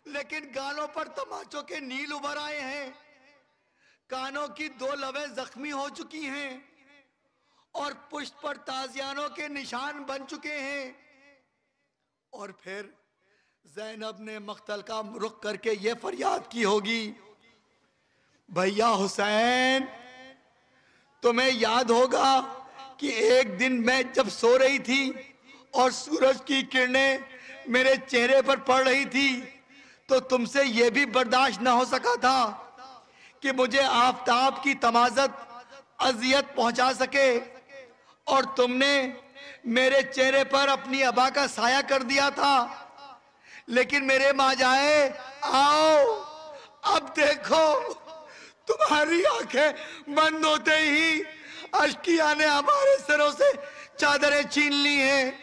लेकिन गालों पर तमाचों के नील उभर आए हैं, कानों की 2 लवें जख्मी हो चुकी हैं और पुष्ट पर ताजियानों के निशान बन चुके हैं। और फिर ज़ैनब ने मख्तल का रुख करके ये फरियाद की होगी, भैया हुसैन, तुम्हें याद होगा कि एक दिन मैं जब सो रही थी और सूरज की किरणें मेरे चेहरे पर पड़ रही थी, तो तुमसे यह भी बर्दाश्त न हो सका था कि मुझे आफताब की तमाज़त अजियत पहुंचा सके, और तुमने मेरे चेहरे पर अपनी अबा का साया कर दिया था। लेकिन मेरे माँ जाए आओ, अब देखो तुम्हारी आंखें बंद होते ही अश्किया ने हमारे सिरों से चादरें छीन ली हैं,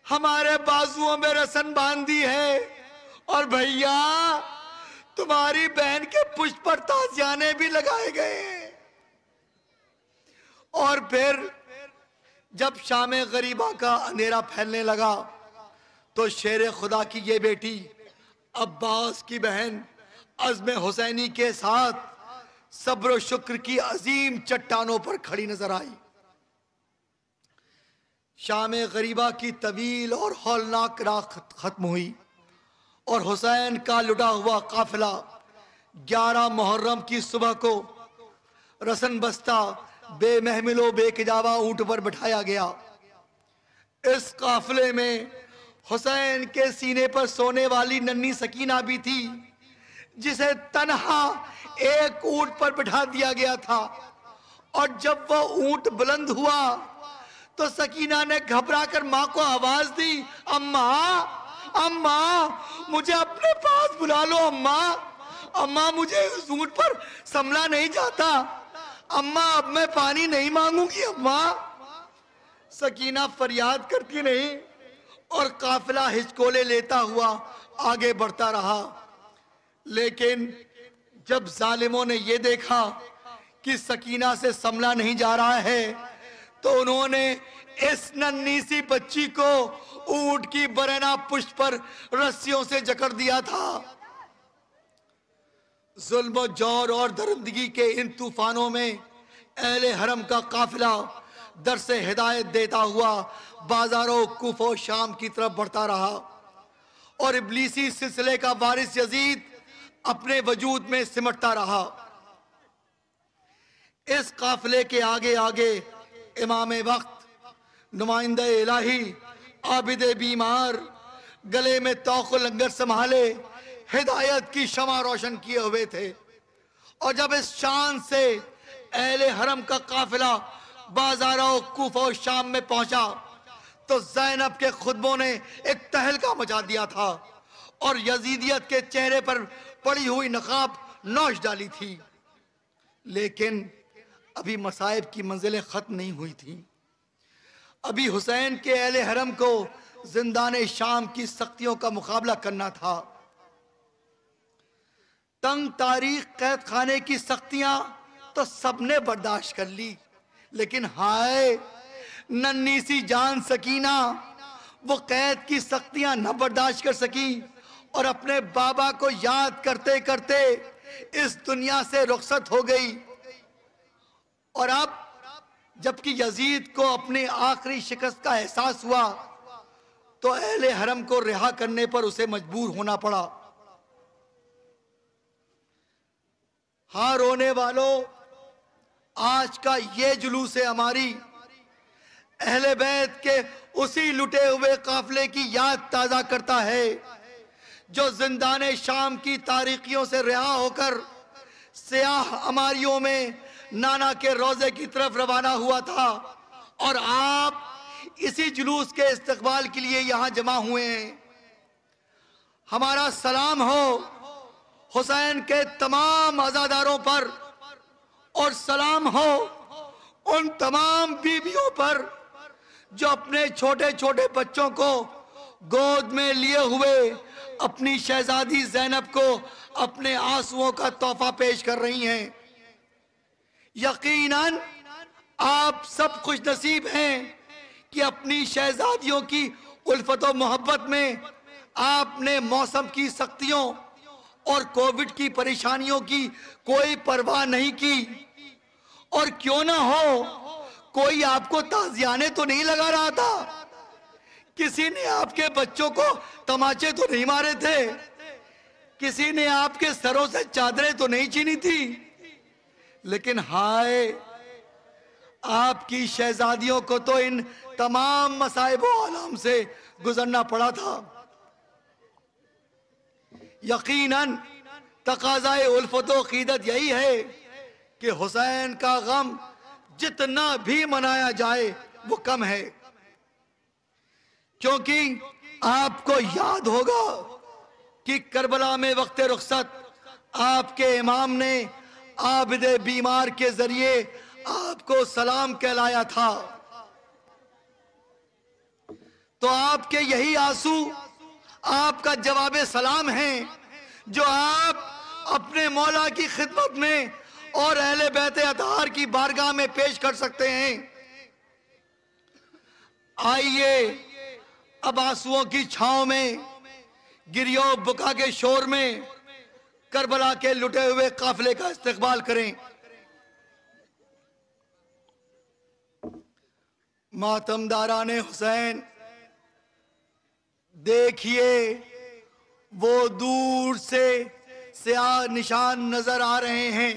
हमारे बाजुओं में रसन बांध दी है, और भैया तुम्हारी बहन के पुष्प पर ताजियाने भी लगाए गए हैं। और फिर जब शामे गरीबा का अंधेरा फैलने लगा तो शेर खुदा की ये बेटी अब्बास की बहन अज़्म हुसैनी के साथ सब्र और शुक्र की अजीम चट्टानों पर खड़ी नजर आई। शामे गरीबा की तवील और हौलनाक राह खत्म हुई और हुसैन का लुटा हुआ काफिला 11 मुहर्रम की सुबह को रसन बस्ता बेमहमिलो बेकजावा ऊंट पर बिठाया गया। इस काफिले में हुसैन के सीने पर सोने वाली नन्ही सकीना भी थी, जिसे तन्हा एक ऊंट पर बिठा दिया गया था। और जब वह ऊंट बुलंद हुआ तो सकीना ने घबराकर मां को आवाज दी, अम्मा अम्मा मुझे अपने पास बुला लो, अम्मा अम्मा मुझे उस ऊंट पर संभला नहीं जाता, अम्मा अब मैं पानी नहीं मांगूंगी अम्मा। सकीना फरियाद करती नहीं और काफिला हिचकोले लेता हुआ आगे बढ़ता रहा। लेकिन जब जालिमों ने यह देखा कि सकीना से संभला नहीं जा रहा है, तो उन्होंने इस नन्ही सी बच्ची को ऊंट की बरना पुष्ट पर रस्सियों से जकड़ दिया था। जुल्म जौर और दरिंदगी के इन तूफानों में अहले हरम का काफिला दर से हिदायत देता हुआ बाजारों कूफो शाम की तरफ बढ़ता रहा और इब्लीसी सिलसिले का वारिस यजीद अपने वजूद में सिमटता रहा। इस काफिले के आगे आगे इमाम वक्त, नुमाइंदा इलाही, आबिदे बीमार, गले में तौक़ लंगर संभाले हिदायत की शमा रोशन किए हुए थे। और जब इस शान से अहले हरम का काफिला बाजारों कूफा शाम में पहुंचा तो ज़ैनब के खुतबों ने एक तहलका मचा दिया था और यजीदियत के चेहरे पर पड़ी हुई नकाब नौश डाली थी। लेकिन अभी मसाइब की मंजिलें खत्म नहीं हुई थी। अभी हुसैन के अहले हरम को जिंदाने शाम की सख्तियों का मुकाबला करना था। तंग तारीख कैद खाने की सख्तियां तो सबने बर्दाश्त कर ली, लेकिन हाय नन्ही सी जान सकीना वो कैद की सख्तियां न बर्दाश्त कर सकी और अपने बाबा को याद करते करते इस दुनिया से रुखसत हो गई। और अब जबकि यजीद को अपनी आखिरी शिकस्त का एहसास हुआ तो अहले हरम को रिहा करने पर उसे मजबूर होना पड़ा। हाँ रोने वालों, आज का ये जुलूस हमारी अहले बैत के उसी लुटे हुए काफिले की याद ताजा करता है जो जिंदाने शाम की तारीखियों से रिहा होकर सियाह अमारियों में नाना के रोजे की तरफ रवाना हुआ था। और आप इसी जुलूस के इस्तकबाल के लिए यहां जमा हुए हैं। हमारा सलाम हो हुसैन के तमाम अज़ादारों पर और सलाम हो उन तमाम बीवियों पर जो अपने छोटे छोटे बच्चों को गोद में लिए हुए अपनी शहजादी ज़ैनब को अपने आंसुओं का तोहफा पेश कर रही हैं। यकीनन आप सब खुश नसीब हैं कि अपनी शहजादियों की उल्फत और मोहब्बत में आपने मौसम की सख्तियों और कोविड की परेशानियों की कोई परवाह नहीं की। और क्यों ना हो, कोई आपको ताजियाने तो नहीं लगा रहा था, किसी ने आपके बच्चों को तमाचे तो नहीं मारे थे, किसी ने आपके सरों से चादरें तो नहीं छीनी थी। लेकिन हाय, आपकी शहजादियों को तो इन तमाम मसाइब आलम से गुजरना पड़ा था। यकीनन तकाज़ाए उल्फत व क़ीदत यही है कि हुसैन का गम जितना भी मनाया जाए वो कम है, क्योंकि आपको याद होगा कि करबला में वक्त रुखसत आपके इमाम ने आबिदे बीमार के जरिए आपको सलाम कहलाया था। तो आपके यही आंसू आपका जवाब सलाम है जो आप अपने मौला की खिदमत में और अहले बैत अतहार की बारगाह में पेश कर सकते हैं। आइए अब आंसुओं की छांव में, गिरियो बुका के शोर में करबला के लुटे हुए काफिले का इस्तकबाल करें। मातमदाराने हुसैन, देखिए वो दूर से स्याह निशान नजर आ रहे हैं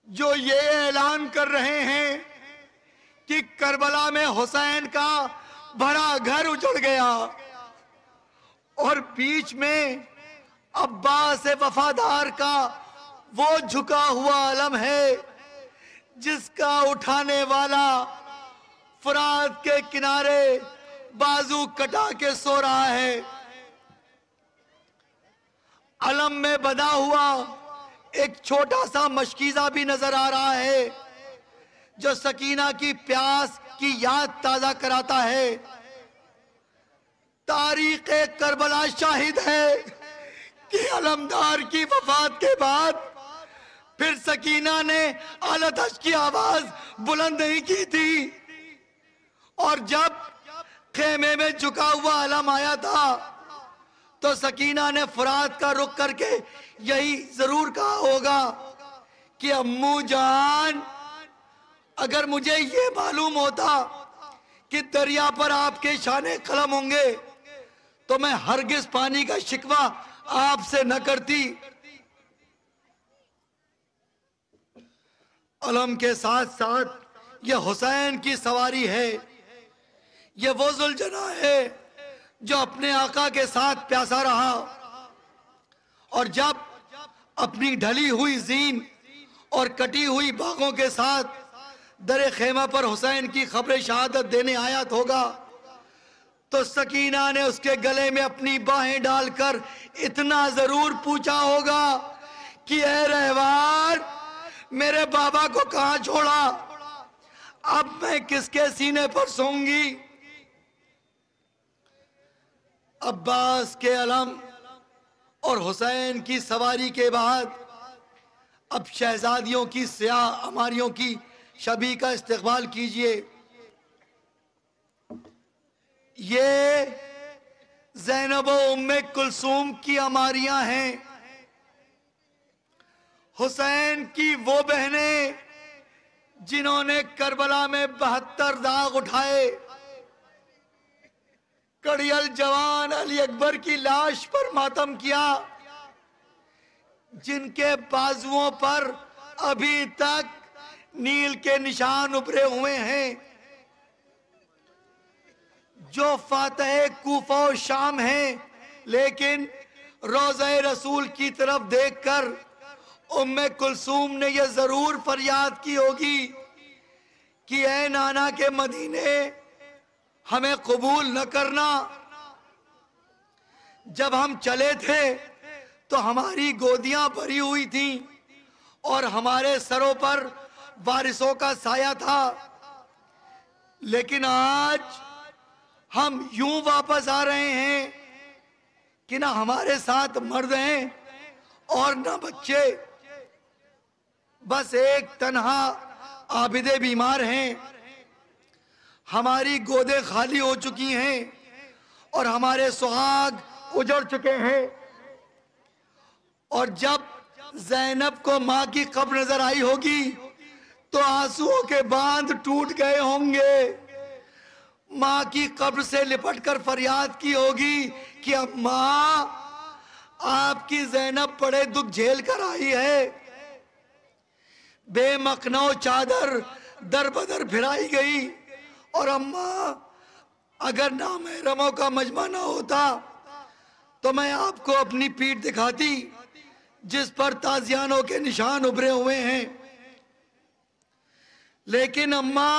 जो ये ऐलान कर रहे हैं कि करबला में हुसैन का भरा घर उजड़ गया और बीच में अब्बास वफादार का वो झुका हुआ अलम है जिसका उठाने वाला फुरात के किनारे बाजू कटा के सो रहा है। अलम में बना हुआ एक छोटा सा मशकीज़ा भी नजर आ रहा है जो सकीना की प्यास की याद ताजा कराता है। तारीख करबला शाहिद है कि अलमदार की वफात के बाद फिर सकीना ने आलतश की आवाज बुलंद नहीं की थी, और जब खेमे में झुका हुआ अलम आया था तो सकीना ने फुरात का रुख करके यही जरूर कहा होगा कि अम्मू जान, अगर मुझे ये मालूम होता कि दरिया पर आपके शाने कलम होंगे तो मैं हरगिज पानी का शिकवा आपसे न करती। अलम के साथ साथ यह हुसैन की सवारी है, यह वो जुलजना है जो अपने आका के साथ प्यासा रहा और जब अपनी ढली हुई जीन और कटी हुई बागों के साथ दरे खेमा पर हुसैन की खबर शहादत देने आया होगा तो सकीना ने उसके गले में अपनी बाहें डालकर इतना जरूर पूछा होगा कि ए रहवान, मेरे बाबा को कहां छोड़ा, अब मैं किसके सीने पर सोऊंगी। अब्बास के अलम और हुसैन की सवारी के बाद अब शहजादियों की स्याह अमारियों की शबी का इस्तकबाल कीजिए। ये ज़ैनब व उम्मे कुलसूम की अमारियां हैं, हुसैन की वो बहनें जिन्होंने करबला में 72 दाग उठाए, कड़ियल जवान अली अकबर की लाश पर मातम किया, जिनके बाजुओं पर अभी तक नील के निशान उभरे हुए हैं, जो फातह कूफा और शाम हैं, लेकिन रोज़े रसूल की तरफ देखकर उम्मे कुलसूम ने यह जरूर फरियाद की होगी कि ए नाना के मदीने, हमें कबूल न करना। जब हम चले थे तो हमारी गोदियां भरी हुई थीं और हमारे सरों पर वारिसों का साया था, लेकिन आज हम यूं वापस आ रहे हैं कि ना हमारे साथ मर्द हैं और ना बच्चे, बस एक तन्हा आबिदे बीमार हैं। हमारी गोदें खाली हो चुकी हैं और हमारे सुहाग उजड़ चुके हैं। और जब ज़ैनब को माँ की कब्र नजर आई होगी तो आंसुओं के बांध टूट गए होंगे। माँ की कब्र से लिपटकर फरियाद की होगी कि अम्मा, आपकी ज़ैनब बड़े दुख झेल कर आई है। बेमखनो चादर दर बदर फिराई गई। और अम्मा, अगर नामहरमों का मजमा ना होता तो मैं आपको अपनी पीठ दिखाती जिस पर ताजियानों के निशान उभरे हुए हैं। लेकिन अम्मा,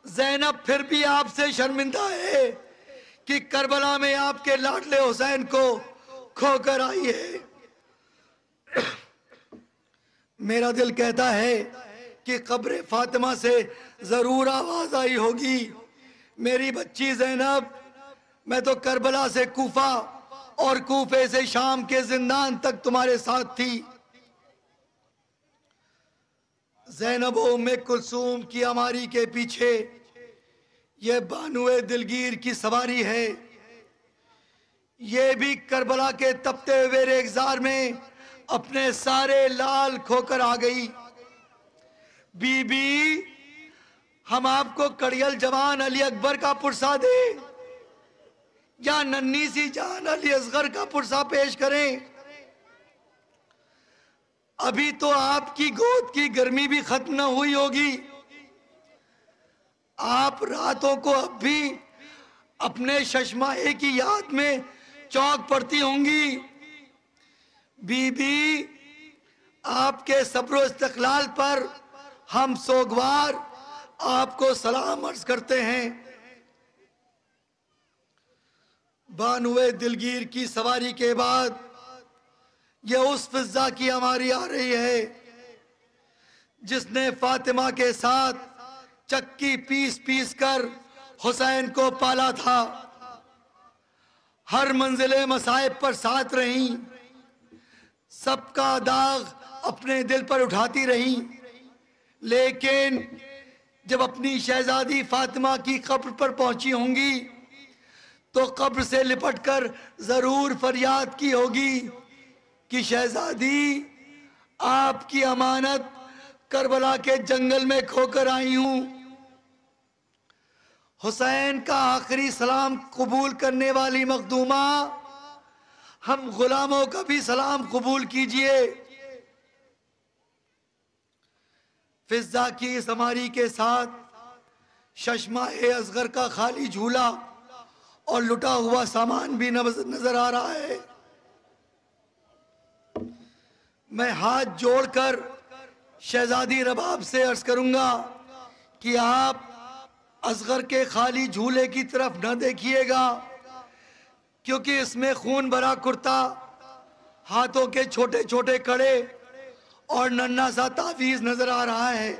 ज़ैनब फिर भी आपसे शर्मिंदा है कि करबला में आपके लाडले हुसैन को खोकर आई है। मेरा दिल कहता है कि कब्र फातिमा से जरूर आवाज आई होगी, मेरी बच्ची ज़ैनब, मैं तो करबला से कूफा और कूफे से शाम के जिंदान तक तुम्हारे साथ थी। ज़ैनब उम्मे कुलसूम की अमारी के पीछे ये बानुए दिलगीर की सवारी है। ये भी करबला के तपते हुए रेगजार में अपने सारे लाल खोकर आ गई। बीबी, हम आपको कड़ियल जवान अली अकबर का पुरसा दे या नन्ही सी जान अली असगर का पुरसा पेश करें? अभी तो आपकी गोद की गर्मी भी खत्म न हुई होगी। आप रातों को अब भी अपने शशमाए की याद में चौक पड़ती होंगी। बीबी, आपके सब्र इस्तक़लाल पर हम सोगवार आपको सलाम अर्ज करते हैं। बानुए दिलगीर की सवारी के बाद यह उस फिजा की हमारी आ रही है जिसने फातिमा के साथ चक्की पीस पीस कर हुसैन को पाला था। हर मंजिले मसाइब पर साथ रही, सबका दाग अपने दिल पर उठाती रही। लेकिन जब अपनी शहजादी फातिमा की कब्र पर पहुंची होंगी तो कब्र से लिपटकर जरूर फरियाद की होगी कि शहजादी, आपकी अमानत करबला के जंगल में खोकर आई हूं। हुसैन का आखिरी सलाम कबूल करने वाली मखदूमा, हम गुलामों का भी सलाम कबूल कीजिए। फिजा की इस हमारी के साथ शशमाए असगर का खाली झूला और लुटा हुआ सामान भी नजर आ रहा है। मैं हाथ जोड़कर शहजादी रबाब से अर्ज करूंगा कि आप असगर के खाली झूले की तरफ न देखिएगा, क्योंकि इसमें खून भरा कुर्ता, हाथों के छोटे छोटे कड़े और नन्हा सा तावीज नजर आ रहा है।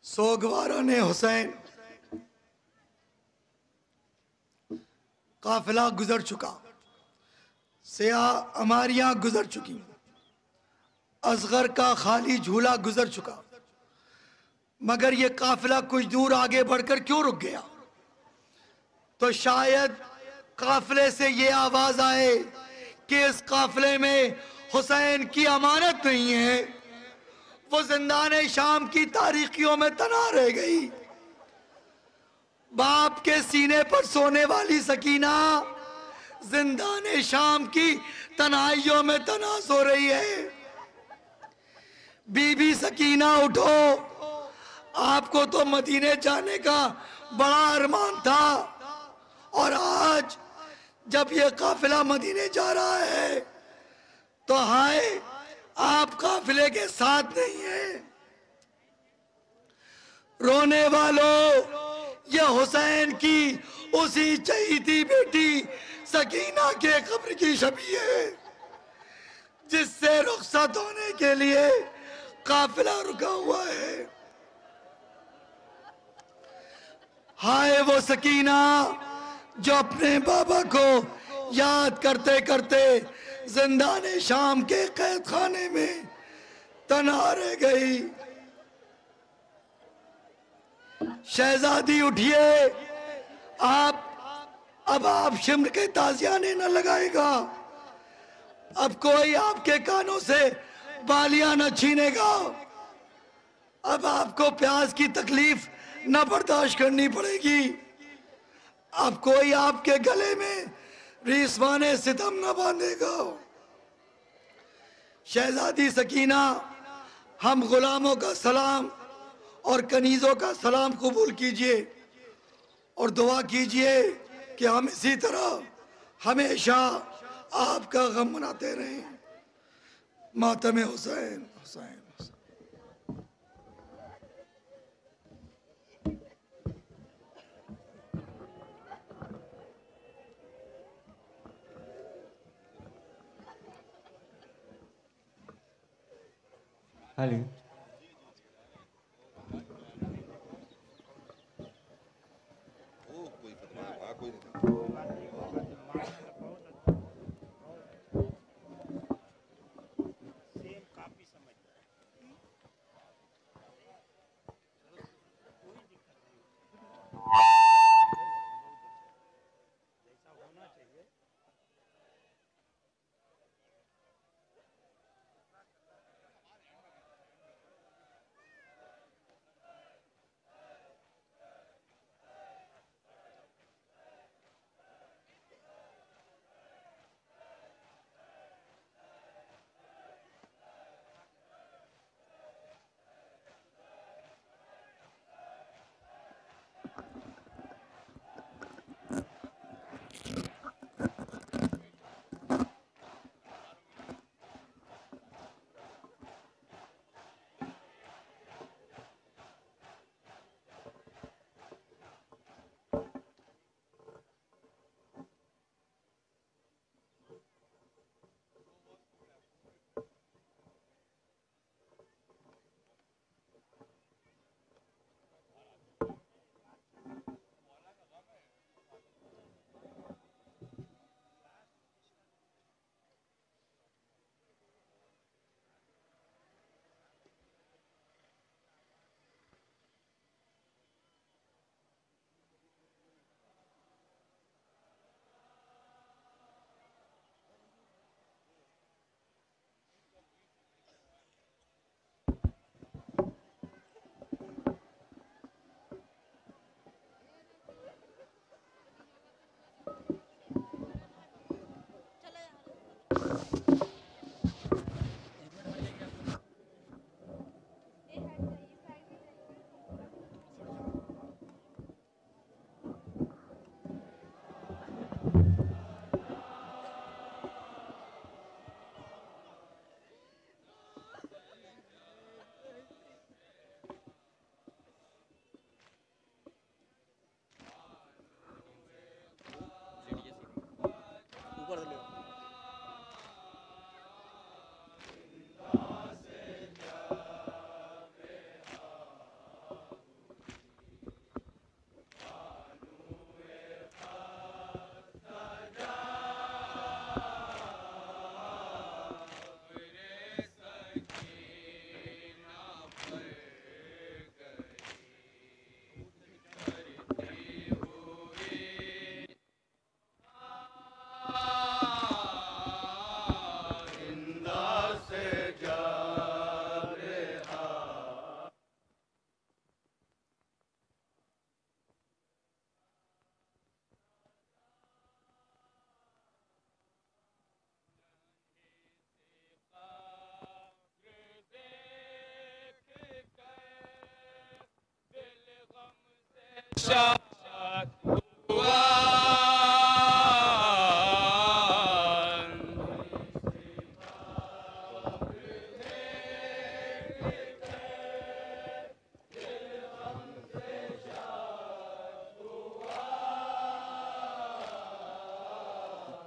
सोगवारा ने हुसैन, काफिला गुजर चुका, सियाह अमारियां गुजर चुकी, असगर का खाली झूला गुजर चुका, मगर यह काफिला कुछ दूर आगे बढ़कर क्यों रुक गया? तो शायद काफिले से यह आवाज आए कि इस काफिले में हुसैन की अमानत नहीं है, वो जिंदाने शाम की तारीखियों में तना रह गई। बाप के सीने पर सोने वाली सकीना जिंदाने शाम की तन्हाइयों में तना सो रही है। बीबी सकीना, उठो, आपको तो मदीने जाने का बड़ा अरमान था, और आज जब यह काफिला मदीने जा रहा है तो हाय, आप काफिले के साथ नहीं है। रोने वालों, यह हुसैन की उसी चहीती बेटी सकीना के कब्र की छवि है जिससे रुखसत होने के लिए काफिला रुका हुआ है। हाय वो सकीना जो अपने बाबा को याद करते करते जिंदाने शाम के कैद खाने में तना रह गई। शहजादी उठिए, आप अब आप शिम्र के ताजियाने न लगाएगा, अब कोई आपके कानों से बालियां न छीनेगा, अब आपको प्यास की तकलीफ न बर्दाश्त करनी पड़ेगी, अब कोई आपके गले में रिस्वाने सितम न बांधेगा। शहजादी सकीना, हम गुलामों का सलाम और कनीजों का सलाम कबूल कीजिए और दुआ कीजिए कि हम इसी तरह हमेशा आपका गम मनाते रहें। मातम हुसैन हुसैन। Ali.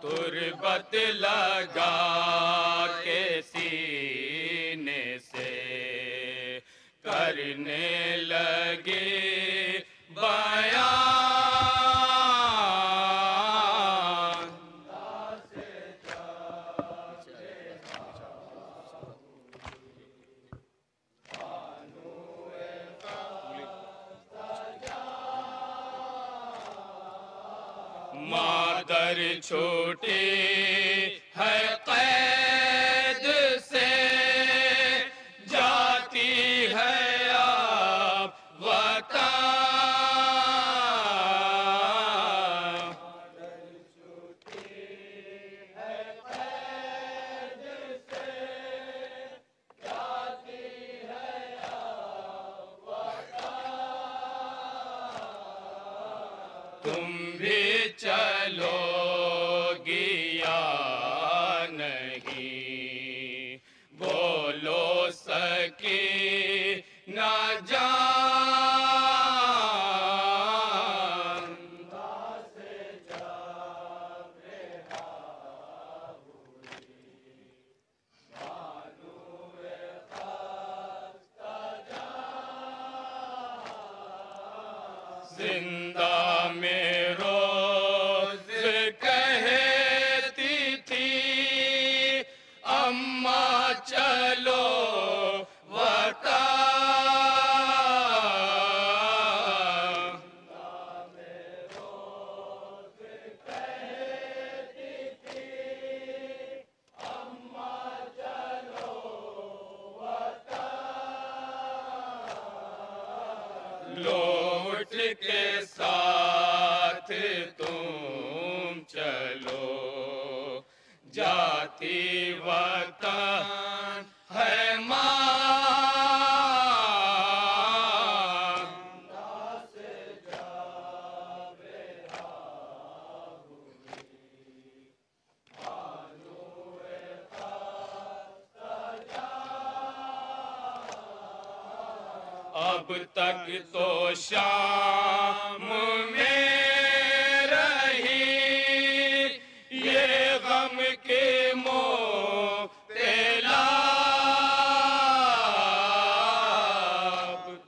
तुरबत लगा के सीने से करने लगे बयान। मादर छूटी है कैद से, जाती है अब वतन। तुम भी चलोगी या नहीं, बोलो सकी न जान। जिंदा में रोज कहती थी अम्मा चलो वतन। लौट के साथ तुम चलो, जाती वतन है मां। अब तक तो शाम में